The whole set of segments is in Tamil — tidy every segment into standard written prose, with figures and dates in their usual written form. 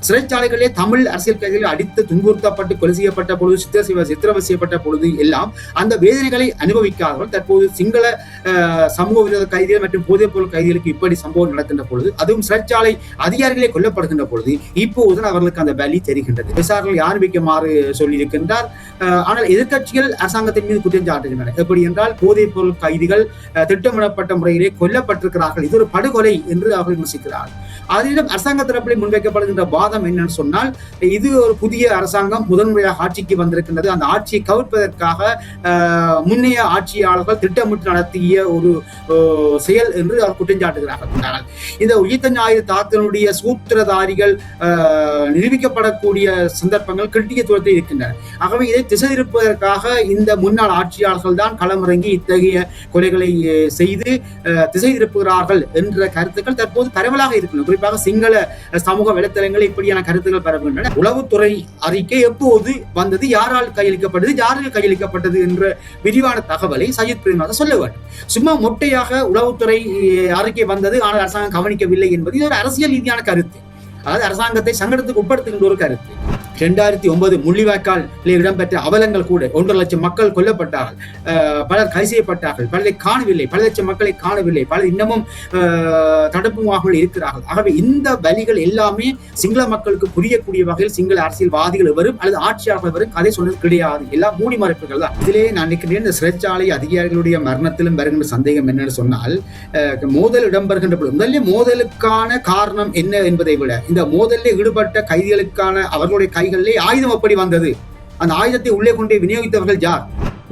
சிறைச்சாலைகளிலே தமிழ் அரசியல் கைதிகள் அடித்து துன்புறுத்தப்பட்டு கொலை செய்யப்பட்ட பொழுது, சித்திரவதை செய்யப்பட்ட பொழுது எல்லாம் அந்த வேதனைகளை அனுபவிக்காதவர்கள் தற்போது சிங்கள சமூக விரோத கைதிகள் மற்றும் போதைப் பொருள் கைதிகளுக்கு இப்படி சம்பவம் நடக்கின்ற பொழுது, அதுவும் சிறைச்சாலை அதிகாரிகளே கொல்லப்படுகின்ற பொழுது இப்போது அவர்களுக்கு அந்த வலி தெரிகின்றது. விசாரணைகள் ஆரம்பிக்குமாறு சொல்லியிருக்கின்றார். ஆனால் எதிர்க்கட்சிகள் அரசாங்கத்தின் மீது குற்றம் சாட்டுகின்றன. எப்படி என்றால், போதைப் பொருள் கைதிகள் திட்டமிடப்பட்ட முறையிலே கொல்லப்பட்டிருக்கிறார்கள், இது ஒரு படுகொலை என்று அவர்கள் விமர்சிக்கிறார்கள். அதிலும் அரசாங்க தரப்பில் முன்வைக்கப்படுகின்ற வாதம் என்னன்னு சொன்னால், இது ஒரு புதிய அரசாங்கம் முதன்முறையாக ஆட்சிக்கு வந்திருக்கின்றது, அந்த ஆட்சியை கவிழ்ப்பதற்காக முன்னைய ஆட்சியாளர்கள் திட்டமிட்டு நடத்திய ஒரு செயல் என்று அவர் குற்றம் சாட்டுகிறார்கள். இந்த உயிர்த்த ஞாயிறு தாக்குதலுடைய சூத்திரதாரிகள் நிரூபிக்கப்படக்கூடிய சந்தர்ப்பங்கள் கிட்டிய தூரத்தில் இருக்கின்றன. ஆகவே இதை திசை திருப்பதற்காக இந்த முன்னாள் ஆட்சியாளர்கள் தான் களமிறங்கி இத்தகைய கொலைகளை செய்து திசை திருப்புகிறார்கள் என்ற கருத்துக்கள் தற்போது பரவலாக இருக்கின்றன. குறிப்பாக சிங்கள சமூக வலைத்தளங்களில் இப்படியான கருத்துக்கள் பரவுகின்றன. உளவுத்துறை அறிக்கை எப்போது வந்தது, யாரால் கையளிக்கப்பட்டது, யாரால் கையளிக்கப்பட்டது என்ற விரிவான தகவலை சஜித் பிரேமதாச சொல்ல வேண்டும். சும்மா மொட்டையாக உளவுத்துறை அறிக்கை வந்தது ஆனால் அரசாங்கம் கவனிக்கவில்லை என்பது இது ஒரு அரசியல் ரீதியான கருத்து. அதாவது அரசாங்கத்தை சங்கடத்துக்கு உட்படுத்துகின்ற ஒரு கருத்து. 2009 முள்ளிவாய்க்கால் இடம்பெற்ற அவலங்கள் கூட 1.5 லட்சம் மக்கள் கொல்லப்பட்டார்கள், பலர் கைது செய்யப்பட்டார்கள், பலரை காணவில்லை, பல லட்சம் மக்களை காணவில்லை, பலர் இன்னமும் தடுப்பு முகாம்கள் இருக்கிறார்கள். ஆகவே இந்த வலிகள் எல்லாமே சிங்கள மக்களுக்கு புரியக்கூடிய வகையில் சிங்கள அரசியல்வாதிகள் வரும் அல்லது ஆட்சியாளர்கள் வரும் கதை சொன்னது கிடையாது, எல்லாம் மூடி மறைப்புகள் தான். இதிலே நான் நினைக்கிறேன், இந்த சிறைச்சாலை அதிகாரிகளுடைய மரணத்திலும் வருகின்ற சந்தேகம் என்னன்னு சொன்னால், மோதல் இடம்பெறுகின்ற பொழுது முதல்ல மோதலுக்கான காரணம் என்ன என்பதை விட இந்த மோதலில் ஈடுபட்ட கைதிகளுக்கான அவர்களுடைய ஆயுதம் எப்படி வந்தது, அந்த ஆயுதத்தை உள்ளே கொண்டே விநியோகித்தவர்கள் யார்?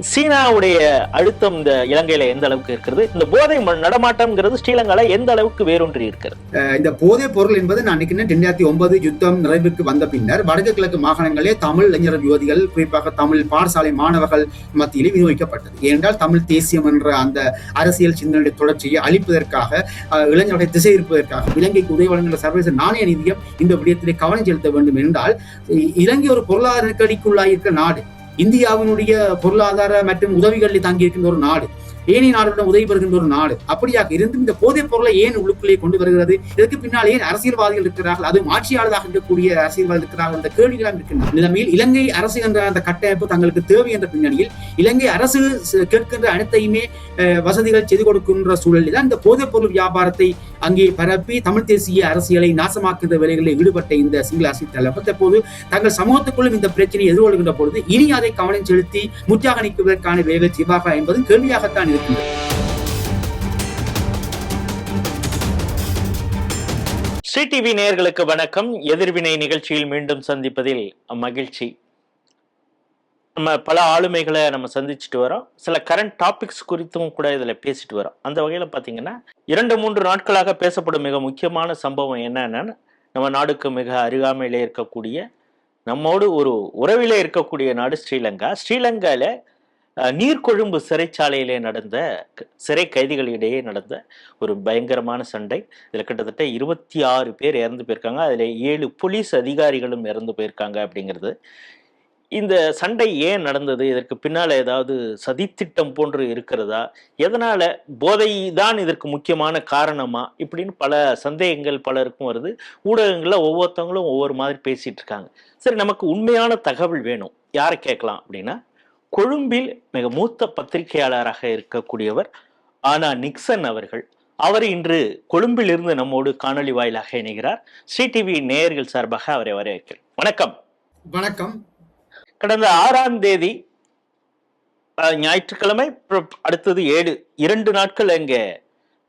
சீனாவுடைய அழுத்தம் இந்த இலங்கையில எந்த அளவுக்கு இருக்கிறது, இந்த போதை நடமாட்டம்ங்கிறது ஸ்ரீலங்கால எந்த அளவுக்கு வேரூன்றி இருக்கிறது? இந்த போதைப் பொருள் என்பது நான் நினைக்கிறேன் 2009 யுத்தம் நிறைவுக்கு வந்த பின்னர் வடக்கு கிழக்கு மாகாணங்களே தமிழ் இளைஞர் யுவதிகள், குறிப்பாக தமிழ் பாடசாலை மாணவர்கள் மத்தியிலே விநியோகிக்கப்பட்டது. ஏனென்றால் தமிழ் தேசியம் என்ற அந்த அரசியல் சிந்தனையுடைய தொடர்ச்சியை அழிப்பதற்காக, இளைஞர்களை திசை இருப்பதற்காக இலங்கைக்கு உதவி வழங்குகின்ற சர்வதேச நாணய நிதியம் இந்த விடயத்திலே கவனம் செலுத்த வேண்டும் என்றால், இலங்கை ஒரு பொருளாதார நெருக்கடிக்குள்ளாயிருக்கிற நாடு, இந்தியாவினுடைய பொருளாதார மற்றும் உதவிகளில் தங்கியிருக்கின்ற ஒரு நாடு, ஏனைய நாடுடன் உதவி பெறுகின்ற ஒரு நாடு. அப்படியாக இருந்தும் இந்த போதைப் பொருளை ஏன் உள்ளுக்குள்ளே கொண்டு வருகிறது, இதற்கு பின்னால் ஏன் அரசியல்வாதிகள் இருக்கிறார்கள், அதுவும் ஆட்சியாளராக இருக்கக்கூடிய அரசியல்வாதிகள் இருக்கிறார்கள் என்ற கேள்விகளாக இருக்கின்றன. நிலைமையில் இலங்கை அரசு என்ற அந்த கட்டமைப்பு தங்களுக்கு தேவை என்ற பின்னணியில் இலங்கை அரசு கேட்கின்ற அனைத்தையுமே வசதிகள் செய்து கொடுக்கின்ற சூழலில் தான் இந்த போதைப் பொருள் வியாபாரத்தை அங்கே பரப்பி தமிழ் தேசிய அரசியலை நாசமாக்குகின்ற வேலைகளில் ஈடுபட்ட இந்த சிங்கள அரசியல் தலைவர் தற்போது தங்கள் சமூகத்துக்குள்ளும் இந்த பிரச்சனையை எதிர்கொள்கின்ற பொழுது இனி அதை கவனம் செலுத்தி முற்றாக நீக்குவதற்கான வேலை செய்வார்களா என்பதும் கேள்வியாகத்தான் இருக்கின்றது. ஸ்ரீ டிவி நேயர்களுக்கு வணக்கம். எதிர்வினை நிகழ்ச்சியில் மீண்டும் சந்திப்பதில் மகிழ்ச்சி. நம்ம பல ஆளுமைகளை நம்ம சந்திச்சுட்டு வரோம், சில கரண்ட் டாபிக்ஸ் குறித்தும் கூட இதுல பேசிட்டு வரோம். அந்த வகையில பாத்தீங்கன்னா 2-3 நாட்களாக பேசப்படும் மிக முக்கியமான சம்பவம் என்னன்னா, நம்ம நாடுக்கு மிக அருகாமையிலே இருக்கக்கூடிய, நம்மோடு ஒரு உறவிலே இருக்கக்கூடிய நாடு ஸ்ரீலங்கா. ஸ்ரீலங்கால நீர்கொழும்பு சிறைச்சாலையிலே நடந்த சிறை கைதிகளிடையே நடந்த ஒரு பயங்கரமான சண்டை. இதுல கிட்டத்தட்ட 26 பேர் இறந்து போயிருக்காங்க, அதுல 7 போலீஸ் அதிகாரிகளும் இறந்து போயிருக்காங்க. அப்படிங்கிறது இந்த சண்டை ஏன் நடந்தது, இதற்கு பின்னால ஏதாவது சதித்திட்டம் போன்று இருக்கிறதா, எதனால போதை தான் இதற்கு முக்கியமான காரணமா, இப்படின்னு பல சந்தேகங்கள் பலருக்கும் வருது. ஊடகங்கள்ல ஒவ்வொருத்தவங்களும் ஒவ்வொரு மாதிரி பேசிட்டு இருக்காங்க. சரி, நமக்கு உண்மையான தகவல் வேணும், யாரை கேட்கலாம் அப்படின்னா, கொழும்பில் மிக மூத்த பத்திரிகையாளராக இருக்கக்கூடியவர் ஆனா நிக்சன் அவர்கள். அவர் இன்று கொழும்பில் இருந்து நம்மோடு காணொலி வாயிலாக இணைகிறார். ஸ்ரீ டிவி நேயர்கள் சார்பாக அவரை வரவேற்கிறேன். வணக்கம். வணக்கம். கடந்த 6ஆம் தேதி ஞாயிற்றுக்கிழமை, அடுத்தது 2 நாட்கள் அங்க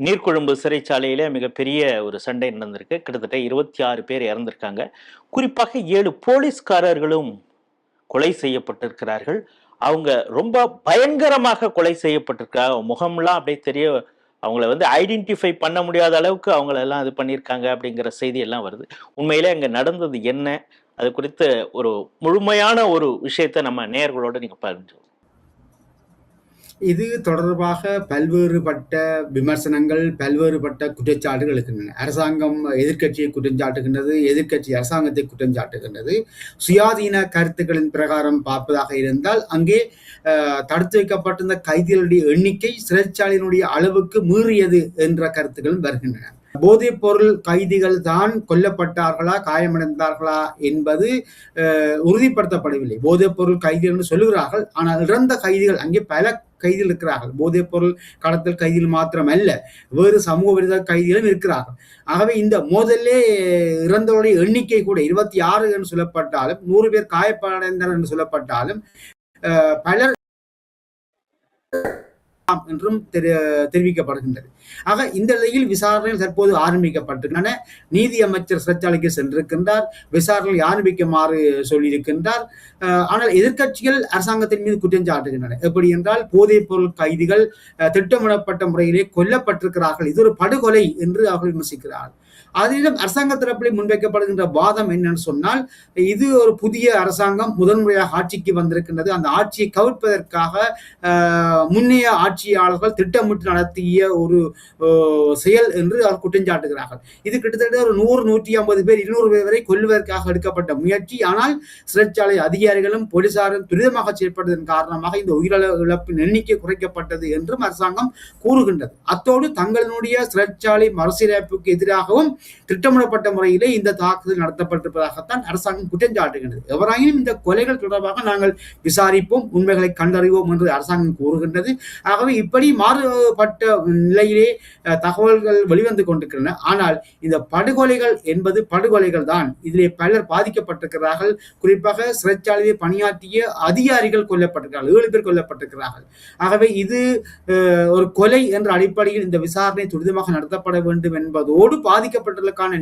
நீர்கொழும்பு சிறைச்சாலையில மிகப்பெரிய ஒரு சண்டை நடந்திருக்கு. கிட்டத்தட்ட 26 பேர் இறந்திருக்காங்க. குறிப்பாக 7 போலீஸ்காரர்களும் கொலை செய்யப்பட்டிருக்கிறார்கள். அவங்க ரொம்ப பயங்கரமாக கொலை செய்யப்பட்டிருக்காங்க. முகம்லாம் அப்படியே தெரிய, அவங்கள ஐடென்டிஃபை பண்ண முடியாத அளவுக்கு அவங்களெல்லாம் இது பண்ணியிருக்காங்க அப்படிங்கிற செய்தி எல்லாம் வருது. உண்மையிலே அங்கே நடந்தது என்ன, அது குறித்த ஒரு முழுமையான ஒரு விஷயத்தை நம்ம நேயர்களோடு நீங்க பகிர்ந்து. இது தொடர்பாக பல்வேறுபட்ட விமர்சனங்கள், பல்வேறுபட்ட குற்றச்சாட்டுகள் இருக்கின்றன. அரசாங்கம் எதிர்க்கட்சியை குற்றம் சாட்டுகின்றது, எதிர்க்கட்சி அரசாங்கத்தை குற்றம் சாட்டுகின்றது. சுயாதீன கருத்துக்களின் பிரகாரம் பார்ப்பதாக இருந்தால் அங்கே தடுத்து வைக்கப்பட்டிருந்த கைதிகளுடைய எண்ணிக்கை சிறைச்சாலையினுடைய அளவுக்கு மீறியது என்ற கருத்துக்களும் வருகின்றன. போதைப் பொருள் கைதிகள் தான் கொல்லப்பட்டார்களா காயமடைந்தார்களா என்பது உறுதிப்படுத்தப்படவில்லை. போதைப் பொருள் கைதிகள் என்று சொல்லுகிறார்கள், ஆனால் இறந்த கைதிகள் அங்கே பல கைதிகள் இருக்கிறார்கள். போதைப் பொருள் கடத்தல் கைதிகள் மாத்திரமல்ல, வேறு சமூக விரோத கைதிகளும் இருக்கிறார்கள். ஆகவே இந்த மோதலே இறந்தவருடைய எண்ணிக்கை கூட 26 என்று சொல்லப்பட்டாலும் 100 பேர் காயப்படைந்தனர் என்று சொல்லப்பட்டாலும் பலர் என்றும் தெரிவிக்கப்படுகின்றது. ஆக இந்த நிலையில் விசாரணைகள் தற்போது ஆரம்பிக்கப்பட்டிருக்கின்றன. நீதி அமைச்சர் சிறைச்சாலைக்கு சென்றிருக்கின்றார், விசாரணைகள் ஆரம்பிக்குமாறு சொல்லியிருக்கின்றார். ஆனால் எதிர்க்கட்சிகள் அரசாங்கத்தின் மீது குற்றம் சாட்டுகின்றன. எப்படி என்றால், போதைப் பொருள் கைதிகள் திட்டமிடப்பட்ட முறையிலே கொல்லப்பட்டிருக்கிறார்கள், இது ஒரு படுகொலை என்று அவர்கள் விமர்சிக்கிறார்கள். அதிலும் அரசாங்க தரப்பில் முன்வைக்கப்படுகின்ற வாதம் என்னன்னு சொன்னால், இது ஒரு புதிய அரசாங்கம் முதன்முறையாக ஆட்சிக்கு வந்திருக்கின்றது, அந்த ஆட்சியை கவிழ்ப்பதற்காக முன்னைய ஆட்சியாளர்கள் திட்டமிட்டு நடத்திய ஒரு செயல் என்று அவர் குற்றஞ்சாட்டுகிறார்கள். இது கிட்டத்தட்ட ஒரு 100-150 பேர் 200 பேர் வரை கொல்லுவதற்காக எடுக்கப்பட்ட முயற்சி. ஆனால் சிறைச்சாலை அதிகாரிகளும் போலீசாரும் துரிதமாக செயல்பட்டதன் காரணமாக இந்த உயிரிழப்பின் எண்ணிக்கை குறைக்கப்பட்டது என்றும் அரசாங்கம் கூறுகின்றது. அத்தோடு தங்களுடைய சிறைச்சாலை மறுசீரமைப்புக்கு எதிராகவும் திட்டமிடப்பட்ட முறையிலே இந்த தாக்குதல் நடத்தப்பட்டிருப்பதாகத்தான் அரசாங்கம் குற்றம் சாட்டுகின்றது. எவராயினும் இந்த கொலைகள் தொடர்பாக நாங்கள் விசாரிப்போம், உண்மைகளை கண்டறிவோம் என்று அரசாங்கம் கூறுகின்றது. ஆகவே இப்படி மாறுபட்ட நிலையிலே தகவல்கள் வெளிவந்து கொண்டிருக்கின்றன. ஆனால் இந்த படுகொலைகள் என்பது படுகொலைகள் தான். இதிலே பலர் பாதிக்கப்பட்டிருக்கிறார்கள். குறிப்பாக சிறைச்சாலையை பணியாற்றிய அதிகாரிகள் கொல்லப்பட்டிருக்கிறார்கள், 7 பேர் கொல்லப்பட்டிருக்கிறார்கள். ஆகவே இது ஒரு கொலை என்ற அடிப்படையில் இந்த விசாரணை துரிதமாக நடத்தப்பட வேண்டும் என்பதோடு பாதிக்கப்பட்டதற்கான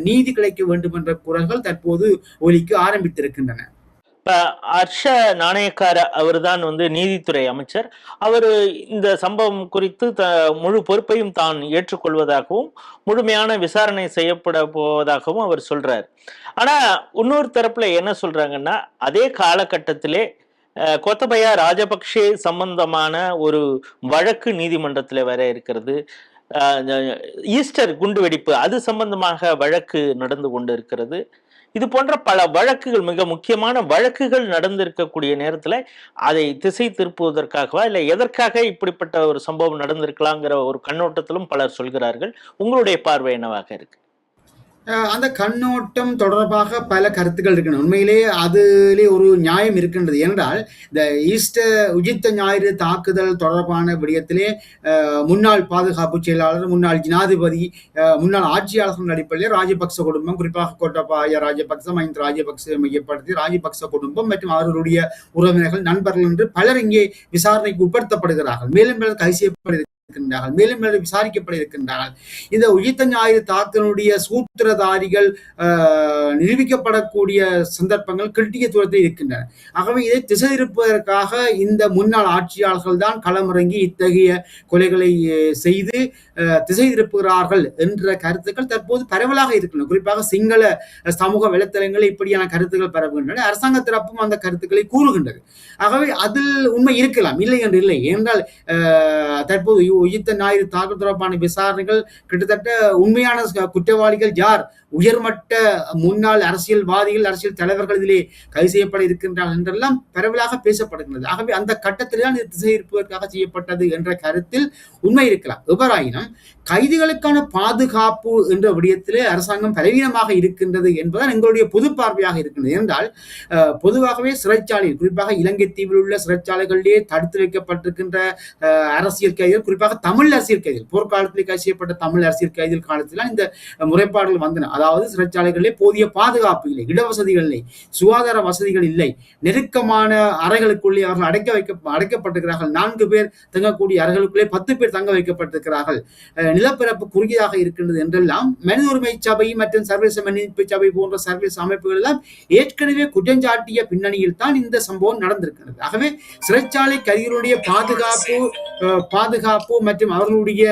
நீதி கிடைக்க வேண்டும் என்ற குரல்கள் தற்போது ஒலிக்க ஆரம்பித்திருக்கின்றன. இப்ப ஹர்ஷ நாணயக்கார அவர் தான் நீதித்துறை அமைச்சர். அவர் இந்த சம்பவம் குறித்து முழு பொறுப்பையும் தான் ஏற்றுக்கொள்வதாகவும் முழுமையான விசாரணை செய்யப்பட போவதாகவும் அவர் சொல்றார். ஆனா இன்னொரு தரப்புல என்ன சொல்றாங்கன்னா, அதே காலகட்டத்திலே கோத்தபயா ராஜபக்ஷே சம்பந்தமான ஒரு வழக்கு நீதிமன்றத்தில் வர இருக்கிறது. ஈஸ்டர் குண்டுவெடிப்பு அது சம்பந்தமாக வழக்கு நடந்து கொண்டு இருக்கிறது. இது போன்ற பல வழக்குகள், மிக முக்கியமான வழக்குகள் நடந்திருக்கக்கூடிய நேரத்துல அதை திசை திருப்புவதற்காகவா இல்லை எதற்காக இப்படிப்பட்ட ஒரு சம்பவம் நடந்திருக்கலாங்கிற ஒரு கண்ணோட்டத்திலும் பலர் சொல்கிறார்கள். உங்களுடைய பார்வை என்னவாக இருக்கு? அந்த கண்ணோட்டம் தொடர்பாக பல கருத்துக்கள் இருக்கின்றன. உண்மையிலே அதிலே ஒரு நியாயம் இருக்கின்றது. ஏனென்றால் இந்த ஈஸ்டர் உயிர்த்த ஞாயிறு தாக்குதல் தொடர்பான விடயத்திலே முன்னாள் பாதுகாப்பு செயலாளர், முன்னாள் ஜனாதிபதி, முன்னாள் ஆட்சியாளர்கள் அடிப்படையில் ராஜபக்ச குடும்பம், குறிப்பாக கோட்டபாய ராஜபக்ச, மஹிந்த ராஜபக்ச மையப்படுத்தி ராஜபக்ச குடும்பம் மற்றும் அவர்களுடைய உறவினர்கள், நண்பர்கள் என்று பலர் இங்கே விசாரணைக்கு உட்படுத்தப்படுகிறார்கள். மேலும் பலர் கைது செய்யப்படுகிறார்கள், மேலும் விசாரிக்கப்பட இருக்கின்றார்கள். இந்த உயிர்த்த ஞாயிறு தாக்குதலுடைய சூத்திரதாரிகள் நிரூபிக்கப்படக்கூடிய சந்தர்ப்பங்கள் கிட்டிய தூரத்தில் இருக்கின்றன. ஆகவே இதை திசை திருப்பதற்காக இந்த முன்னாள் ஆட்சியாளர்கள் தான் களமிறங்கி இத்தகைய கொலைகளை செய்து திசை திருப்புகிறார்கள் என்ற கருத்துக்கள் தற்போது பரவலாக இருக்கின்றன. குறிப்பாக சிங்கள சமூக வலைத்தளங்களில் இப்படியான கருத்துக்கள் பரவுகின்றன. அரசாங்க தரப்பும் அந்த கருத்துக்களை கூறுகின்றது. ஆகவே அதில் உண்மை இருக்கலாம், இல்லை என்று இல்லை. ஏனென்றால் தற்போது உயிர்த்த ஞாயிறு தாக்குதல் தொடர்பான விசாரணைகள் கிட்டத்தட்ட உண்மையான குற்றவாளிகள் யார், உயர்மட்ட முன்னாள் அரசியல்வாதிகள், அரசியல் தலைவர்கள் இதிலே கைது செய்யப்பட இருக்கின்றார்கள் என்றெல்லாம் பரவலாக பேசப்படுகின்றது. ஆகவே அந்த கட்டத்தில் தான் இது திசை இருப்பதற்காக செய்யப்பட்டது என்ற கருத்தில் உண்மை இருக்கலாம். எவ்வாறாயினும் கைதிகளுக்கான பாதுகாப்பு என்ற விடயத்திலே அரசாங்கம் பலவீனமாக இருக்கின்றது என்பதுதான் எங்களுடைய பொது பார்வையாக இருக்கின்றது. என்றால் பொதுவாகவே சிறைச்சாலையில், குறிப்பாக இலங்கை தீவில் உள்ள சிறைச்சாலைகளிலே தடுத்து வைக்கப்பட்டிருக்கின்ற அரசியல் கைதிகள், குறிப்பாக தமிழ் அரசியல் கைதிகள், போர்க்காலத்தில் கைது செய்யப்பட்ட தமிழ் அரசியல் கைதிகள் காலத்தில் இந்த முறைப்பாடுகள் வந்தன. அதாவது சிறைச்சாலைகளிலே போதிய பாதுகாப்பு இல்லை, இடவசதிகள் இல்லை, சுகாதார வசதிகள் இல்லை, நெருக்கமான அறைகளுக்குள்ளே அவர்கள் அடைக்கப்பட்டிருக்கிறார்கள். 4 பேர் தங்கக்கூடிய அறைகளுக்குள்ளே 10 பேர் தங்க வைக்கப்பட்டிருக்கிறார்கள். நிலப்பரப்பு குறுகியதாக இருக்கின்றது என்றெல்லாம் மனித உரிமை சபை மற்றும் சர்வதேச மன்னிப்பு சபை போன்ற சர்வதேச அமைப்புகள் எல்லாம் ஏற்கனவே குற்றஞ்சாட்டிய பின்னணியில் தான் இந்த சம்பவம் நடந்திருக்கிறது. ஆகவே சிறைச்சாலை கைதிகளுடைய பாதுகாப்பு மற்றும் அவர்களுடைய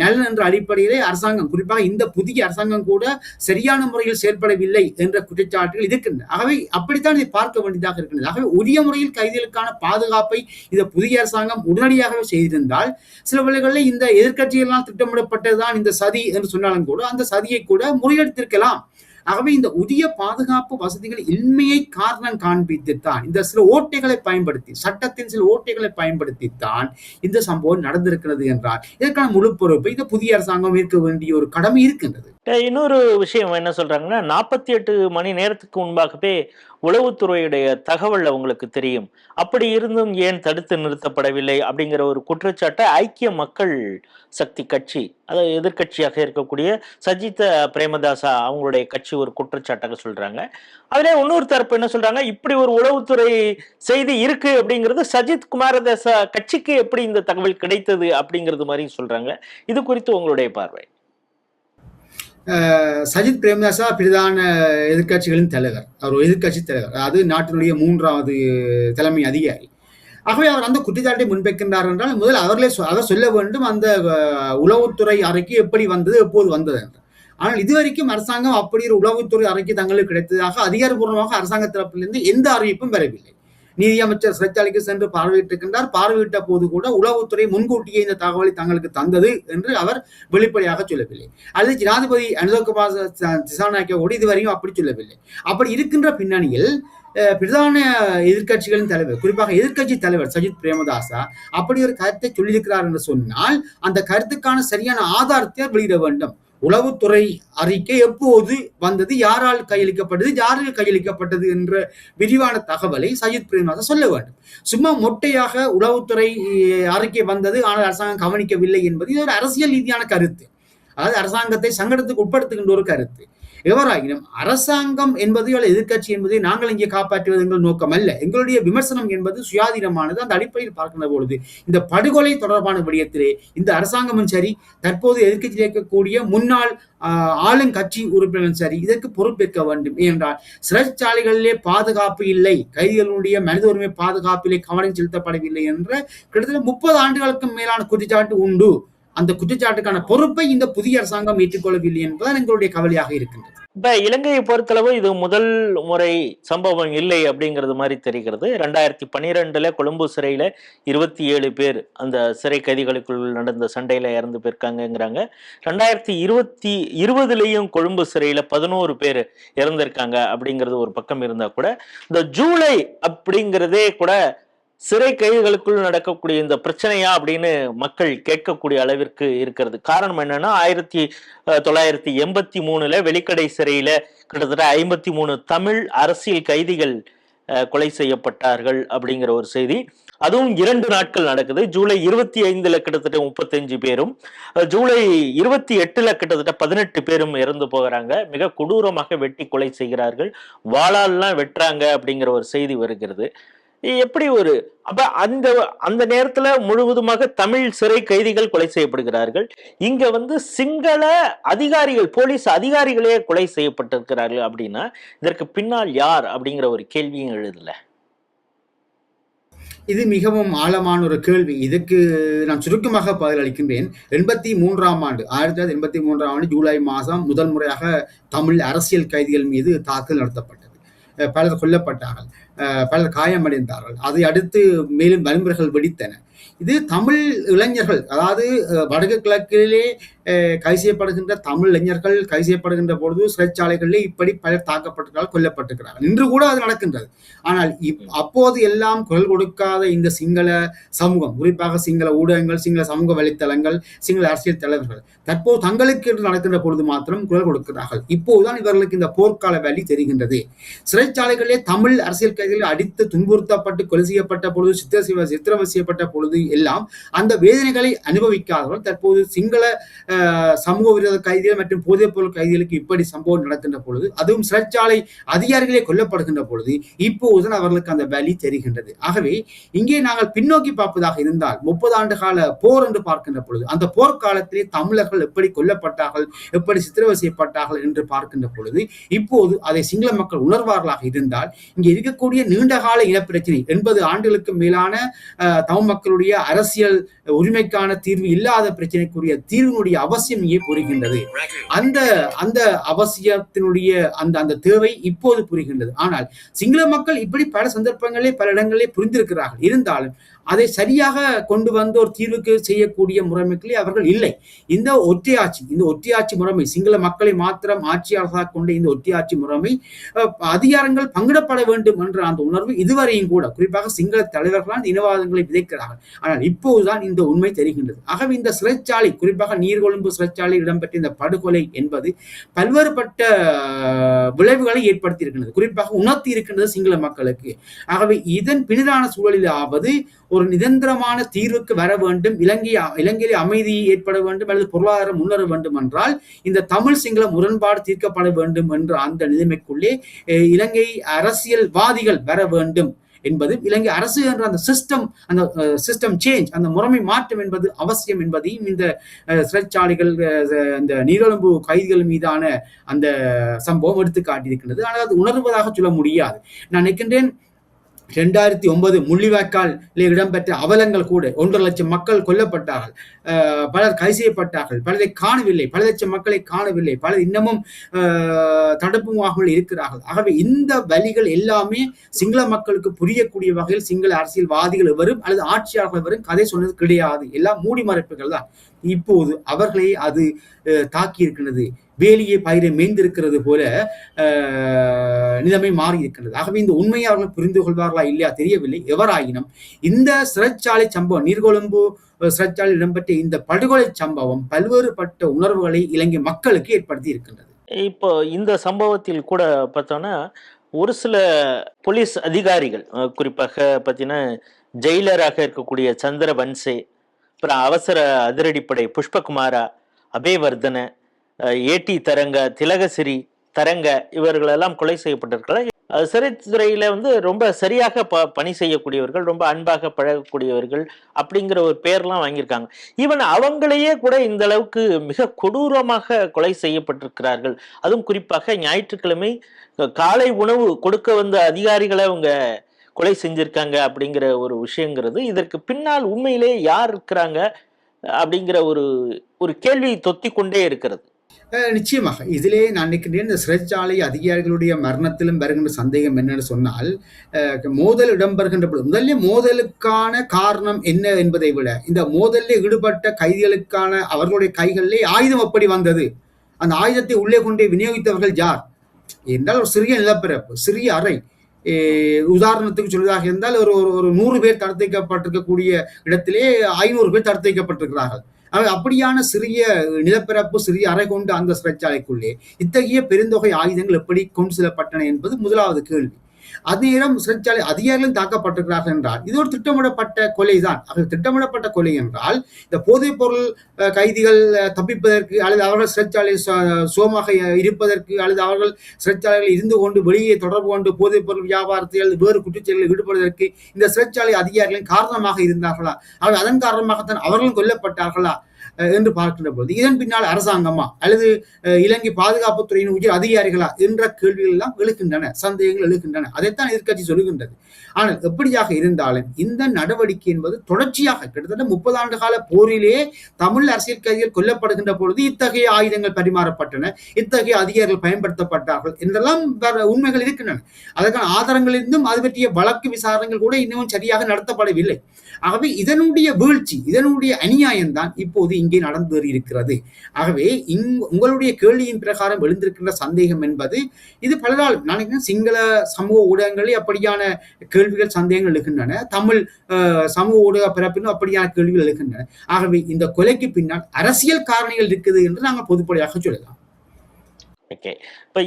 நலன் என்ற அடிப்படையிலே அரசாங்கம், குறிப்பாக இந்த புதிய அரசாங்கம் கூட சரியான முறையில் செயல்படவில்லை என்ற குற்றச்சாட்டுகள் இருக்கின்றன. ஆகவே அப்படித்தான் இதை பார்க்க வேண்டியதாக இருக்கின்றது. ஆகவே உரிய முறையில் கைதிகளுக்கான பாதுகாப்பை இந்த புதிய அரசாங்கம் உடனடியாகவே செய்திருந்தால் சில வேளைகளில் இந்த எதிர்க்கட்சிகளால் திட்டமிடப்பட்டதுதான் இந்த சதி என்று சொன்னாலும் கூட அந்த சதியை கூட முறியடித்திருக்கலாம். ஆகவே இந்த உரிய பாதுகாப்பு வசதிகள் இன்மையை காரணம் காண்பித்துத்தான், இந்த சில ஓட்டைகளை பயன்படுத்தி, சட்டத்தின் சில ஓட்டைகளை பயன்படுத்தித்தான் இந்த சம்பவம் நடந்திருக்கிறது என்றால் இதற்கான முழு பொறுப்பை இந்த புதிய அரசாங்கம் ஏற்க வேண்டிய ஒரு கடமை இருக்கின்றது. இன்னொரு விஷயம் என்ன சொல்றாங்கன்னா, 48 மணி நேரத்துக்கு முன்பாகவே உளவுத்துறையுடைய தகவல் அவங்களுக்கு தெரியும், அப்படி இருந்தும் ஏன் தடுத்து நிறுத்தப்படவில்லை அப்படிங்கிற ஒரு குற்றச்சாட்டை ஐக்கிய மக்கள் சக்தி கட்சி, அதாவது எதிர்கட்சியாக இருக்கக்கூடிய சஜித் பிரேமதாசா அவங்களுடைய கட்சி ஒரு குற்றச்சாட்டாக சொல்றாங்க. அதுல இன்னொரு தரப்பு என்ன சொல்றாங்க, இப்படி ஒரு உளவுத்துறை செய்தி இருக்கு அப்படிங்கிறது சஜித் குமாரதாசா கட்சிக்கு எப்படி இந்த தகவல் கிடைத்தது அப்படிங்கிறது மாதிரி சொல்றாங்க. இது குறித்து உங்களுடைய பார்வை? சஜித் பிரேமதாசா பிரதான எதிர்கட்சிகளின் தலைவர், அவர் எதிர்கட்சி தலைவர், அதாவது நாட்டினுடைய 3வது தலைமை அதிகாரி. ஆகவே அவர் அந்த குற்றச்சாட்டை முன்வைக்கின்றார் என்றால் முதல் அவர்களே அதை சொல்ல வேண்டும், அந்த உளவுத்துறை அறிக்கை எப்படி வந்தது, எப்போது வந்தது என்று. ஆனால் இதுவரைக்கும் அரசாங்கம் அப்படி ஒரு உளவுத்துறை அறிக்கை தங்களுக்கு கிடைத்ததாக அதிகாரப்பூர்வமாக அரசாங்க தரப்பிலிருந்து எந்த அறிவிப்பும் வரவில்லை. நீதியமைச்சர் சிறைச்சாலைக்கு சென்று பார்வையிட்டிருக்கின்றார். பார்வையிட்ட போது கூட உளவுத்துறை முன்கூட்டியே இந்த தகவலை தங்களுக்கு தந்தது என்று அவர் வெளிப்படையாக சொல்லவில்லை. அல்லது ஜனாதிபதி அனுரகுமார் திசாநாயக்கோடு இதுவரையும் அப்படி சொல்லவில்லை. அப்படி இருக்கின்ற பின்னணியில் பிரதான எதிர்கட்சிகளின் தலைவர், குறிப்பாக எதிர்கட்சி தலைவர் சஜித் பிரேமதாசா அப்படி ஒரு கருத்தை சொல்லியிருக்கிறார் என்று சொன்னால் அந்த கருத்துக்கான சரியான ஆதாரத்தை வெளியிட வேண்டும். உளவுத்துறை அறிக்கை எப்போது வந்தது, யாரால் கையளிக்கப்பட்டது, யாருக்கு கையளிக்கப்பட்டது என்ற விரிவான தகவலை சஜித் பிரேமதாசா சொல்ல வேண்டும். சும்மா மொட்டையாக உளவுத்துறை அறிக்கை வந்தது ஆனால் அரசாங்கம் கவனிக்கவில்லை என்பது இது ஒரு அரசியல் ரீதியான கருத்து, அதாவது அரசாங்கத்தை சங்கடத்துக்கு உட்படுத்துகின்ற ஒரு கருத்து. எவராயினும் அரசாங்கம் என்பது எதிர்கட்சி என்பதை நாங்கள் இங்கே காப்பாற்றுவது எங்கள் நோக்கம் அல்ல. எங்களுடைய விமர்சனம் என்பது சுயாதீனமானது. அந்த அடிப்படையில் பார்க்கின்ற பொழுது இந்த படுகொலை தொடர்பான விடயத்திலே இந்த அரசாங்கமும் சரி, தற்போது எதிர்கட்சியில் இருக்கக்கூடிய முன்னாள் ஆளுங்கட்சி உறுப்பினரும் சரி இதற்கு பொறுப்பேற்க வேண்டும். ஏனென்றால் சிறைச்சாலைகளிலே பாதுகாப்பு இல்லை, கைதிகளுடைய மனித உரிமை பாதுகாப்பிலே கவனம் செலுத்தப்படவில்லை என்ற கிட்டத்தட்ட 30 ஆண்டுகளுக்கும் மேலான குற்றச்சாட்டு உண்டு. அந்த குற்றச்சாட்டுக்கான பொறுப்பை இந்த புதிய அரசாங்கம் ஏற்றுக்கொள்ளவில்லை என்பதுதான் எங்களுடைய கவலையாக இருக்கின்றது. இப்ப இலங்கையை பொறுத்தளவு இது முதல் முறை சம்பவம் இல்லை அப்படிங்கிறது மாதிரி தெரிகிறது. 2012 கொழும்பு சிறையில 27 பேர் அந்த சிறை கைதிகளுக்குள் நடந்த சண்டையில இறந்து போயிருக்காங்கிறாங்க. 2020 கொழும்பு சிறையில 11 பேர் இறந்திருக்காங்க அப்படிங்கிறது ஒரு பக்கம் இருந்தா கூட, இந்த ஜூலை அப்படிங்கிறதே கூட சிறை கைதிகளுக்குள் நடக்கக்கூடிய இந்த பிரச்சனையா அப்படின்னு மக்கள் கேட்கக்கூடிய அளவிற்கு இருக்கிறது. காரணம் என்னன்னா, 1983 வெளிக்கடை சிறையில கிட்டத்தட்ட 53 தமிழ் அரசியல் கைதிகள் கொலை செய்யப்பட்டார்கள் அப்படிங்கிற ஒரு செய்தி. அதுவும் 2 நாட்கள் நடக்குது. ஜூலை 25 கிட்டத்தட்ட 35 பேரும், ஜூலை 28 கிட்டத்தட்ட 18 பேரும் இறந்து போகிறாங்க. மிக கொடூரமாக வெட்டி கொலை செய்கிறார்கள், வாளால்லாம் வெட்டுறாங்க அப்படிங்கிற ஒரு செய்தி வருகிறது. எப்படி ஒரு அப்ப அந்த நேரத்துல முழுவதுமாக தமிழ் சிறை கைதிகள் கொலை செய்யப்படுகிறார்கள். இங்க சிங்கள அதிகாரிகள், போலீஸ் அதிகாரிகளே கொலை செய்யப்பட்டிருக்கிறார்கள். அப்படின்னா இதற்கு பின்னால் யார் அப்படிங்கிற ஒரு கேள்வியும் எழுதல. இது மிகவும் ஆழமான ஒரு கேள்வி. இதுக்கு நான் சுருக்கமாக பதில் அளிக்கின்றேன். 1983 ஆண்டு ஜூலை மாதம் முதல் முறையாக தமிழ் அரசியல் கைதிகள் மீது தாக்குதல் நடத்தப்பட்டது. பலர் கொல்லப்பட்டார்கள், பலர் காயமடைந்தார்கள். அதை அடுத்து மேலும் வன்முறைகள் வெடித்தன. இது தமிழ் இளைஞர்கள், அதாவது வடக்கு கிழக்கிலே கைது செய்யப்படுகின்ற தமிழ் இளைஞர்கள் கைது செய்யப்படுகின்ற பொழுது சிறைச்சாலைகளிலே இப்படி பலர் தாக்கப்பட்டிருக்கிறார்கள், கொல்லப்பட்டிருக்கிறார்கள். இன்று கூட அது நடக்கின்றது. ஆனால் அப்போது எல்லாம் குரல் கொடுக்காத இந்த சிங்கள சமூகம், குறிப்பாக சிங்கள ஊடகங்கள், சிங்கள சமூக வலைத்தளங்கள், சிங்கள அரசியல் தலைவர்கள் தற்போது தங்களுக்கு என்று நடக்கின்ற பொழுது மாத்திரம் குரல் கொடுக்கிறார்கள். இப்போதுதான் இவர்களுக்கு இந்த போர்க்கால வேலி தெரிகின்றது. சிறைச்சாலைகளிலே தமிழ் அரசியல் கைதிகள் அடித்து துன்புறுத்தப்பட்டு கொலை செய்யப்பட்ட பொழுது, சித்திரவதை செய்யப்பட்ட பொழுது எல்லாம் அந்த வேதனைகளை அனுபவிக்காதவர்கள் தற்போது சிங்கள சமூக விரோத கைதிகள் மற்றும் போதைப் பொருள் கைதிகளுக்கு இப்படி சம்பவம் நடக்கின்ற பொழுது, அதுவும் சிறைச்சாலை அதிகாரிகளே கொல்லப்படுகின்ற பொழுது இப்போதுதான் அவர்களுக்கு அந்த வேலி தெரிகின்றது. ஆகவே இங்கே நாங்கள் பின்னோக்கி பார்ப்பதாக இருந்தால் 30 ஆண்டு கால போர் என்று பார்க்கின்ற பொழுது அந்த போர்க்காலத்திலே தமிழர்கள் எப்படி கொல்லப்பட்டார்கள், எப்படி சித்திரவதை செய்யப்பட்டார்கள் என்று பார்க்கின்ற பொழுது இப்போது அதை சிங்கள மக்கள் உணர்வார்களாக இருந்தால் இங்கே இருக்கக்கூடிய நீண்டகால இனப்பிரச்சனை 80 ஆண்டுகளுக்கு மேலான தமிழ் மக்களுடைய சிங்களர்களுடைய அரசியல் உரிமைக்கான தீர்வு இல்லாத பிரச்சனைக்குரிய தீர்வினுடைய அவசியம் இங்கே புரிகின்றது. அந்த அந்த அவசியத்தினுடைய அந்த அந்த தேவை இப்போது புரிகின்றது. ஆனால் சிங்கள மக்கள் இப்படி பல சந்தர்ப்பங்களிலே பல இடங்களிலே புரிந்திருக்கிறார்கள். இருந்தாலும் அதை சரியாக கொண்டு வந்து ஒரு தீர்வுக்கு செய்யக்கூடிய முறைமைகளே அவர்கள் இல்லை. இந்த ஒற்றையாட்சி முறைமை, சிங்கள மக்களை மாத்திரம் ஆட்சியாளர்களாக கொண்ட இந்த ஒற்றையாட்சி முறைமை, அதிகாரங்கள் பங்கிடப்பட வேண்டும் என்ற அந்த உணர்வு இதுவரையும் கூட குறிப்பாக சிங்கள தலைவர்களால் இனவாதங்களை விதைக்கிறார்கள். ஆனால் இப்போதுதான் இந்த உண்மை தெரிகின்றது. ஆகவே இந்த சிறைச்சாலை, குறிப்பாக நீர்கொழும்பு சிறைச்சாலை இடம்பெற்ற இந்த படுகொலை என்பது பல்வேறுபட்ட விளைவுகளை ஏற்படுத்தி இருக்கின்றது, குறிப்பாக உணர்த்தி இருக்கின்றது சிங்கள மக்களுக்கு. ஆகவே இதன் பின்னிலான சூழலிலாவது ஒரு நிரந்தரமான தீர்வுக்கு வர வேண்டும், இலங்கையிலே அமைதி ஏற்பட வேண்டும் அல்லது பொருளாதாரம் முன்னேற வேண்டும் என்றால் இந்த தமிழ் சிங்கள முரண்பாடு தீர்க்கப்பட வேண்டும் என்ற அந்த நிலைமைக்குள்ளே இலங்கை அரசியல்வாதிகள் வர வேண்டும் என்பது, இலங்கை அரசு என்ற அந்த சிஸ்டம் சேஞ்ச், அந்த முறைமை மாற்றம் என்பது அவசியம் என்பதையும் இந்த சிறைச்சாலைகள், இந்த நீரொழும்பு கைதிகள் மீதான அந்த சம்பவம் எடுத்து காட்டியிருக்கின்றது. ஆனால் அது உணர்வதாக சொல்ல முடியாது. நான் நினைக்கின்றேன் 2009 முள்ளிவாய்க்கால் இடம்பெற்ற அவலங்கள் கூட 1.5 லட்சம் மக்கள் கொல்லப்பட்டார்கள், பலர் கைது செய்யப்பட்டார்கள், பலரை காணவில்லை, பல லட்சம் மக்களை காணவில்லை, பலர் இன்னமும் தடுப்பு முகாம்களில் இருக்கிறார்கள். ஆகவே இந்த வழிகள் எல்லாமே சிங்கள மக்களுக்கு புரியக்கூடிய வகையில் சிங்கள அரசியல்வாதிகள் எவரும் அல்லது ஆட்சியாளர்கள் எவரும் கதை சொன்னது கிடையாது. எல்லாம் மூடி மறைப்புகள் தான். இப்போது அவர்களை அது தாக்கி இருக்கின்றது. வேலியை பயிரை மேய்ந்திருக்கிறது போல நிலைமை மாறி இருக்கின்றது. ஆகவே இந்த உண்மையை அவர்கள் புரிந்து கொள்வார்களா இல்லையா தெரியவில்லை. எவராயினும் இந்த சிறைச்சாலை சம்பவம், நீர்கொழும்பு சிறைச்சாலை இடம்பெற்ற இந்த படுகொலை சம்பவம் பல்வேறுபட்ட உணர்வுகளை இலங்கை மக்களுக்கு ஏற்படுத்தி இருக்கின்றது. இப்போ இந்த சம்பவத்தில் கூட பார்த்தோம்னா ஒரு சில போலீஸ் அதிகாரிகள், குறிப்பாக பார்த்தீங்கன்னா ஜெயிலராக இருக்கக்கூடிய சந்திர பன்சே, அப்புறம் அவசர அதிரடிப்படை புஷ்பகுமாரா, அபேவர்தன, ஏடி தரங்க, திலகசிறி தரங்க, இவர்களெல்லாம் கொலை செய்யப்பட்டிருக்கிறார். சிறைத்துறையில ரொம்ப சரியாக பணி செய்யக்கூடியவர்கள், ரொம்ப அன்பாக பழகக்கூடியவர்கள் அப்படிங்கிற ஒரு பெயர்லாம் வாங்கியிருக்காங்க. ஈவன் அவங்களையே கூட இந்த அளவுக்கு மிக கொடூரமாக கொலை செய்யப்பட்டிருக்கிறார்கள். அதுவும் குறிப்பாக ஞாயிற்றுக்கிழமை காலை உணவு கொடுக்க வந்த அதிகாரிகளை அவங்க கொலை செஞ்சிருக்காங்க அப்படிங்கிற ஒரு விஷயங்கிறது, இதற்கு பின்னால் உண்மையிலே யார் இருக்கிறாங்க அப்படிங்கிற ஒரு கேள்வி தொத்தி கொண்டே இருக்கிறது. நிச்சயமாக இதிலே நான் நினைக்கின்றேன், இந்த சிறைச்சாலை அதிகாரிகளுடைய மரணத்திலும் வருகின்ற சந்தேகம் என்னன்னு சொன்னால், மோதல் இடம்பெறுகின்ற பொழுது முதல்ல மோதலுக்கான காரணம் என்ன என்பதை விட இந்த மோதலில் ஈடுபட்ட கைதிகளுக்கான அவர்களுடைய கைகளிலே ஆயுதம் எப்படி வந்தது, அந்த ஆயுதத்தை உள்ளே கொண்டே விநியோகித்தவர்கள் யார் என்றால் ஒரு சிறிய நிலப்பரப்பு, சிறிய அறை. உதாரணத்துக்கு சொல்வதாக இருந்தால் ஒரு 100 பேர் தடுத்து வைக்கப்பட்டிருக்கக்கூடிய இடத்திலே 500 பேர் தடுத்து வைக்கப்பட்டிருக்கிறார்கள். அப்படியான சிறிய நிலப்பரப்பு, சிறிய அறை கொண்டு அந்த சிறைச்சாலைக்குள்ளே இத்தகைய பெருந்தொகை ஆயுதங்கள் எப்படி கொண்டு செல்லப்பட்டன என்பது முதலாவது கேள்வி. அதே நேரம் சிறைச்சாலை அதிகாரிகளும் தாக்கப்பட்டிருக்கிறார்கள் என்றால் இது ஒரு திட்டமிடப்பட்ட கொலைதான். திட்டமிடப்பட்ட கொலை என்றால் இந்த போதைப் பொருள் கைதிகள் தப்பிப்பதற்கு அல்லது அவர்கள் சிறைச்சாலை சுகமாக இருப்பதற்கு அல்லது அவர்கள் சிறைச்சாலைகளில் இருந்து கொண்டு வெளியே தொடர்பு கொண்டு போதைப் பொருள் வியாபாரத்தில் வேறு குற்றச்செயல்களில் ஈடுபடுவதற்கு இந்த சிறைச்சாலை அதிகாரிகளின் காரணமாக இருந்தார்களா, அதன் காரணமாகத்தான் அவர்களும் கொல்லப்பட்டார்களா என்று பார்க்கின்ற போது இதன் பின்னால் அரசாங்கமா அல்லது இலங்கை பாதுகாப்புத்துறையின் உயர் அதிகாரிகளா என்ற கேள்விகள் எல்லாம் எழுக்கின்றன, சந்தேகங்கள் எழுக்கின்றன. அதைத்தான் எதிர்க்கட்சி சொல்லுகின்றது. ஆனால் எப்படியாக இருந்தாலும் இந்த நடவடிக்கை என்பது தொடர்ச்சியாக கிட்டத்தட்ட 30 ஆண்டு கால போரிலே தமிழ் அரசியல் கைதிகள் கொல்லப்படுகின்ற பொழுது இத்தகைய ஆயுதங்கள் பரிமாறப்பட்டன, இத்தகைய அதிகாரிகள் பயன்படுத்தப்பட்டார்கள் என்றெல்லாம் உண்மைகள் இருக்கின்றன. அதற்கான ஆதாரங்கள் இருந்தும் அது பற்றிய வழக்கு விசாரணைகள் கூட இன்னும் சரியாக நடத்தப்படவில்லை. ஆகவே இதனுடைய வீழ்ச்சி, இதனுடைய அநியாயம் தான் இப்போது இங்கே நடந்து இருக்கிறது. ஆகவே உங்களுடைய கேள்வியின் பிரகாரம் எழுந்திருக்கின்ற சந்தேகம் என்பது இது பலரால் நான் சிங்கள சமூக ஊடகங்களில் அப்படியான கேள்விகள் சந்தேகங்கள் எழுகின்றன, தமிழ் சமூக ஊடக பிறப்பினும் அப்படியான கேள்விகள் எழுகின்றன. ஆகவே இந்த கொலைக்கு பின்னால் அரசியல் காரணிகள் இருக்குது என்று நாங்கள் பொதுப்படையாக சொல்லலாம். ஓகே, இப்போ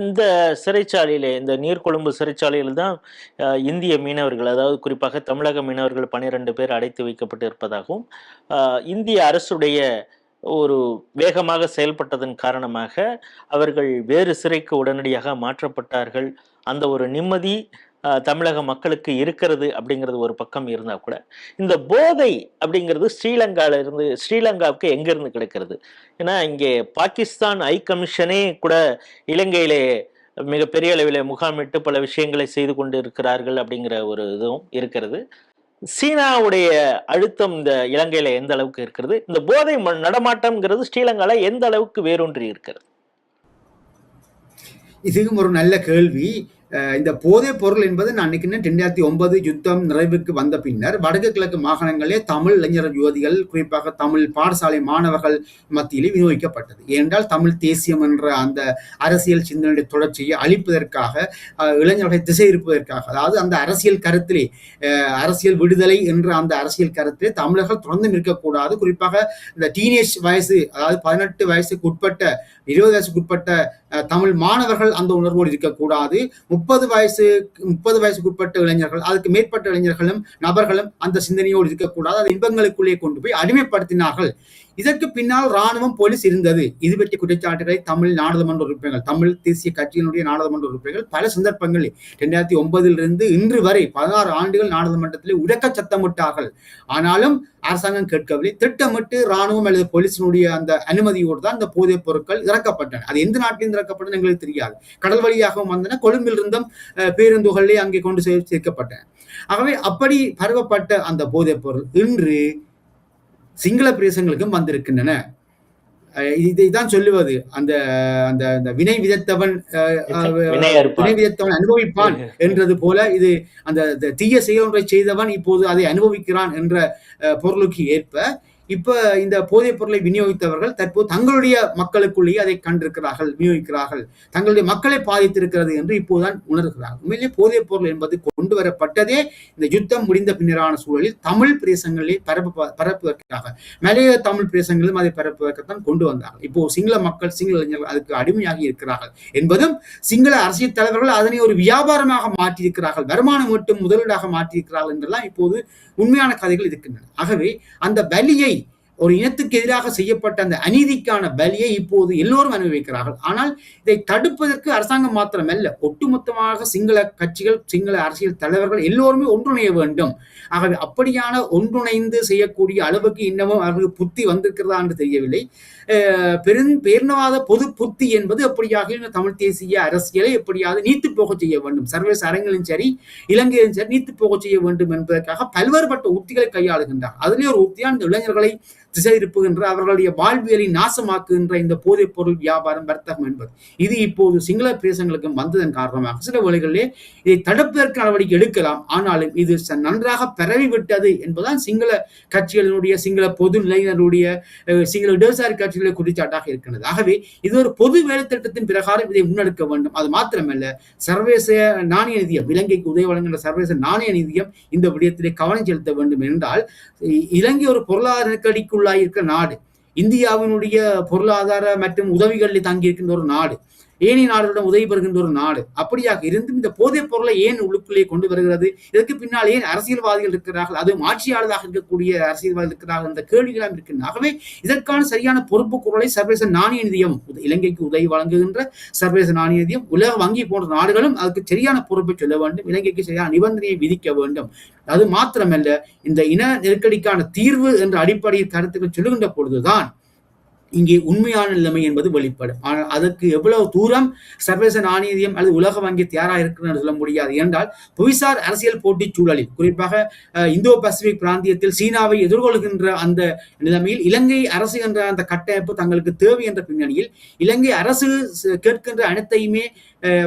இந்த சிறைச்சாலையில, இந்த நீர்கொழும்பு சிறைச்சாலையில் தான் இந்திய மீனவர்கள், அதாவது குறிப்பாக தமிழக மீனவர்கள் 12 பேர் அடைத்து வைக்கப்பட்டு இருப்பதாகவும், இந்திய அரசுடைய ஒரு வேகமாக செயல்பட்டதன் காரணமாக அவர்கள் வேறு சிறைக்கு உடனடியாக மாற்றப்பட்டார்கள். அந்த ஒரு நிம்மதி தமிழக மக்களுக்கு இருக்கிறது அப்படிங்கிறது ஒரு பக்கம் இருந்தா கூட, இந்த போதை அப்படிங்கிறது ஸ்ரீலங்காவுக்கு எங்க இருந்து கிடைக்கிறது? ஏன்னா இங்கே பாகிஸ்தான் ஹை கமிஷனே கூட இலங்கையிலே மிகப்பெரிய அளவில் முகாமிட்டு பல விஷயங்களை செய்து கொண்டு இருக்கிறார்கள் அப்படிங்கிற ஒரு இதுவும் இருக்கிறது. சீனாவுடைய அழுத்தம் இந்த இலங்கையில எந்த அளவுக்கு இருக்கிறது? இந்த போதை நடமாட்டம்ங்கிறது ஸ்ரீலங்கால எந்த அளவுக்கு வேரூன்றி இருக்கிறது? இதுவும் ஒரு நல்ல கேள்வி. இந்த போதைப் பொருள் என்பது நான் நினைக்கிறேன் 2009 யுத்தம் நிறைவுக்கு வந்த பின்னர் வடக்கு கிழக்கு மாகாணங்களே தமிழ் இளைஞர் யுவதிகள், குறிப்பாக தமிழ் பாடசாலை மாணவர்கள் மத்தியிலே விநியோகிக்கப்பட்டது. ஏனென்றால் தமிழ் தேசியம் என்ற அந்த அரசியல் சிந்தனையுடைய தொடர்ச்சியை அழிப்பதற்காக, இளைஞர்களை திசை இருப்பதற்காக, அதாவது அந்த அரசியல் கருத்திலே, அரசியல் விடுதலை என்ற அந்த அரசியல் கருத்திலே தமிழர்கள் தொடர்ந்து நிற்கக்கூடாது. குறிப்பாக இந்த டீனேஜ் வயசு, அதாவது 18 வயசுக்கு உட்பட்ட, 20 வயசுக்கு உட்பட்ட தமிழ் மாணவர்கள் அந்த உணர்வோடு இருக்கக்கூடாது. 30 வயசுக்கு உட்பட்ட இளைஞர்கள், அதுக்கு மேற்பட்ட இளைஞர்களும் நபர்களும் அந்த சிந்தனையோடு இருக்கக்கூடாது. அது இன்பங்களுக்குள்ளே கொண்டு போய் அடிமைப்படுத்தினார்கள். இதற்கு பின்னால் ராணுவம், போலீஸ் இருந்தது. இது பற்றிய குற்றச்சாட்டுகளை தமிழ் நாடாளுமன்ற உறுப்பினர்கள், தமிழ் தேசிய கட்சியினுடைய நாடாளுமன்ற உறுப்பினர்கள் பல சந்தர்ப்பங்களில் 2009 இன்று வரை 16 ஆண்டுகள் நாடாளுமன்றத்திலே உரக்க சத்தமிட்டார்கள். ஆனாலும் அரசாங்கம் கேட்கவில்லை. திட்டமிட்டு ராணுவம் அல்லது போலீசினுடைய அந்த அனுமதியோடு தான் இந்த போதைப் பொருட்கள் இறக்கப்பட்டன. அது எந்த நாட்டிலிருந்து இறக்கப்பட்டன எங்களுக்கு தெரியாது. கடல் வழியாகவும் வந்தன, கொழும்பில் இருந்தும் பேருந்துகளிலே அங்கே கொண்டு சேர்க்கப்பட்டன. ஆகவே அப்படி பரவப்பட்ட அந்த போதைப் பொருள் இன்று சிங்கள பிரதேசங்களுக்கும் வந்திருக்கின்றன. இதைதான் சொல்லுவது, அந்த அந்த வினை விதைத்தவன் அனுபவிப்பான் என்றது போல, இது அந்த தீய செயல் ஒன்றை செய்தவன் இப்போது அதை அனுபவிக்கிறான் என்ற பொருளுக்கு ஏற்ப இப்ப இந்த போதைப் பொருளை விநியோகித்தவர்கள் தற்போது தங்களுடைய மக்களுக்குள்ளேயே அதை கண்டிருக்கிறார்கள், விநியோகிக்கிறார்கள், தங்களுடைய மக்களை பாதித்திருக்கிறது என்று இப்போதுதான் உணர்கிறார்கள். உண்மையிலே போதைப் பொருள் என்பது கொண்டு வரப்பட்டதே இந்த யுத்தம் முடிந்த பின்னரான சூழலில் தமிழ் பிரதேசங்களிலே பரப்புவதற்காக, மலைய தமிழ் பிரதேசங்களிலும் அதை பரப்புவதற்குத்தான் கொண்டு வந்தார்கள். இப்போ சிங்கள மக்கள், சிங்கள இளைஞர்கள் அதுக்கு அடிமையாகி இருக்கிறார்கள் என்பதும், சிங்கள அரசியல் தலைவர்கள் அதனை ஒரு வியாபாரமாக மாற்றியிருக்கிறார்கள், வருமானம் மட்டும் முதலீடாக மாற்றியிருக்கிறார்கள் என்றெல்லாம் இப்போது உண்மையான கதைகள் இருக்கின்றன. ஆகவே அந்த பலியை, ஒரு இனத்துக்கு எதிராக செய்யப்பட்ட அந்த அநீதிக்கான பலியை இப்போது எல்லோரும் அனுபவிக்கிறார்கள். ஆனால் இதை தடுப்பதற்கு அரசாங்கம் மாத்திரமல்ல, ஒட்டுமொத்தமாக சிங்கள கட்சிகள், சிங்கள அரசியல் தலைவர்கள் எல்லோருமே ஒன்றிணைய வேண்டும். ஆகவே அப்படியான ஒன்றிணைந்து செய்யக்கூடிய அளவுக்கு இன்னமும் அவர்களுக்கு புத்தி வந்திருக்கிறதா என்று தெரியவில்லை. பேரினவாத பொது புத்தி என்பது எப்படியாக தமிழ் தேசிய அரசியலை எப்படியாவது நீத்து போக செய்ய வேண்டும், சர்வதேச அரங்கிலும் சரி இலங்கையிலும் சரி நீத்து போக செய்ய வேண்டும் என்பதற்காக பல்வேறுபட்ட உத்திகளை கையாளுகின்றார். அதிலே ஒரு உத்தியான இந்த இளைஞர்களை திசை திருப்புகின்ற, அவர்களுடைய வாழ்வியலை நாசமாக்குகின்ற இந்த போதைப் பொருள் வியாபாரம், வர்த்தகம் என்பது, இது இப்போது சிங்கள பிரதேசங்களுக்கு வந்ததன் காரணமாக சில வேளைகளிலே இதை தடுப்பதற்கு நடவடிக்கை எடுக்கலாம். ஆனாலும் இது நன்றாக பரவிவிட்டது என்பதுதான் சிங்கள கட்சிகளினுடைய, சிங்கள பொது நிலையினருடைய, சிங்கள இடதுசாரி கட்சிகளுடைய குற்றச்சாட்டாக இருக்கிறது. ஆகவே இது ஒரு பொது வேலை திட்டத்தின் பிரகாரம் இதை முன்னெடுக்க வேண்டும். அது மாத்திரமல்ல, சர்வதேச நாணய நிதியம், இலங்கைக்கு உதவி வழங்குகின்ற சர்வதேச நாணய நிதியம் இந்த விடயத்திலே கவனம் செலுத்த வேண்டும். என்றால் இலங்கை ஒரு பொருளாதார நெருக்கடிக்குள்ளாக இருக்கிற நாடு, இந்தியாவினுடைய பொருளாதார மற்றும் உதவிகளில் தங்கி இருக்கின்ற ஒரு நாடு, ஏனைய நாடுகளிடம் உதவி பெறுகின்ற ஒரு நாடு. அப்படியாக இருந்தும் இந்த போதைப் பொருளை ஏன் உள்ளுக்குள்ளே கொண்டு வருகிறது? இதற்கு பின்னால் ஏன் அரசியல்வாதிகள் இருக்கிறார்கள், அதுவும் ஆட்சியாளராக இருக்கக்கூடிய அரசியல்வாதிகள் இருக்கிறார்கள் என்ற கேள்விகளாம் இருக்கின்றன. ஆகவே இதற்கான சரியான பொறுப்பு குரலை சர்வதேச நாணய நிதியம், இலங்கைக்கு உதவி வழங்குகின்ற சர்வதேச நாணய நிதியம், உலக வங்கி போன்ற நாடுகளும் அதுக்கு சரியான பொறுப்பை சொல்ல வேண்டும், இலங்கைக்கு சரியான நிபந்தனையை விதிக்க வேண்டும். அது மாத்திரமல்ல, இந்த இன நெருக்கடிக்கான தீர்வு என்ற அடிப்படையில் கருத்துக்கள் சொல்லுகின்ற பொழுதுதான் இங்கே உண்மையான நிலைமை என்பது வெளிப்படும். ஆனால் அதற்கு எவ்வளவு தூரம் சர்வதேச நாணயம் அல்லது உலக வங்கி தயாராக இருக்கிறது சொல்ல முடியாது. என்றால் புவிசார் அரசியல் போட்டி சூழலில், குறிப்பாக இந்தோ பசிபிக் பிராந்தியத்தில் சீனாவை எதிர்கொள்கின்ற அந்த நிலைமையில் இலங்கை அரசு என்ற அந்த கட்டமைப்பு தங்களுக்கு தேவை என்ற பின்னணியில் இலங்கை அரசு கேட்கின்ற அனைத்தையுமே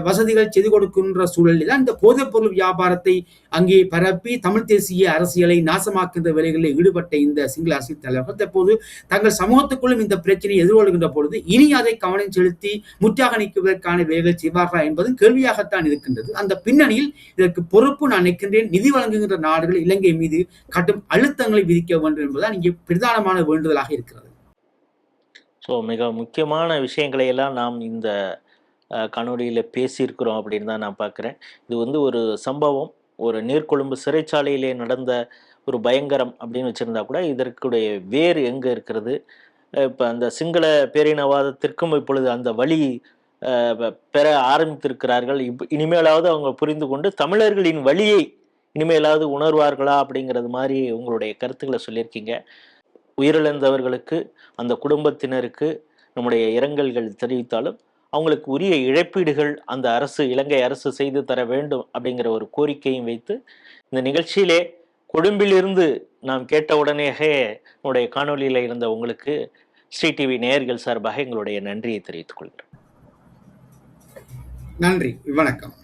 வசதிகள் செய்து கொடுக்கின்ற சூழலில் தான் இந்த போதைப் பொருள் வியாபாரத்தை அங்கே பரப்பி தமிழ் தேசிய அரசியலை நாசமாக்கின்ற வேலைகளில் ஈடுபட்ட இந்த சிங்கள அரசியல் தலைவர்கள் தற்போது தங்கள் சமூகத்துக்குள்ளும் இந்த பிரச்சனையை எதிர்கொள்கின்ற பொழுது இனி அதை கவனம் செலுத்தி முற்றாக நீக்குவதற்கான வேலைகள் செய்வார்களா என்பது கேள்வியாகத்தான் இருக்கின்றது. அந்த பின்னணியில் இதற்கு பொறுப்பு நான் நிற்கின்றேன், நிதி வழங்குகின்ற நாடுகள் இலங்கை மீது கடும் அழுத்தங்களை விதிக்க வேண்டும் என்பதுதான் இங்கே பிரதானமான வேண்டுதலாக இருக்கிறது. மிக முக்கியமான விஷயங்களை எல்லாம் நாம் இந்த காணொலியில் பேசியிருக்கிறோம் அப்படின்னு தான் நான் பார்க்குறேன். இது ஒரு சம்பவம், ஒரு நீர்கொழும்பு சிறைச்சாலையிலே நடந்த ஒரு பயங்கரம் அப்படின்னு வச்சுருந்தா கூட இதற்குடைய வேறு எங்கே இருக்கிறது? இப்போ அந்த சிங்கள பேரினவாதத்திற்கும் இப்பொழுது அந்த வழி பெற ஆரம்பித்திருக்கிறார்கள். இனிமேலாவது அவங்க புரிந்து கொண்டு தமிழர்களின் வழியை இனிமேலாவது உணர்வார்களா அப்படிங்கிறது மாதிரி உங்களுடைய கருத்துக்களை சொல்லியிருக்கீங்க. உயிரிழந்தவர்களுக்கு, அந்த குடும்பத்தினருக்கு நம்முடைய இரங்கல்கள் தெரிவித்தாலும் அவங்களுக்கு உரிய இழப்பீடுகள் அந்த அரசு, இலங்கை அரசு செய்து தர வேண்டும் அப்படிங்கிற ஒரு கோரிக்கையும் வைத்து இந்த நிகழ்ச்சியிலே கொழும்பிலிருந்து நாம் கேட்ட உடனேயே உங்களுடைய காணொலியில இருந்த உங்களுக்கு ஸ்ரீ டிவி நேயர்கள் சார்பாக எங்களுடைய நன்றியை தெரிவித்துக் கொள்கிறேன். நன்றி, வணக்கம்.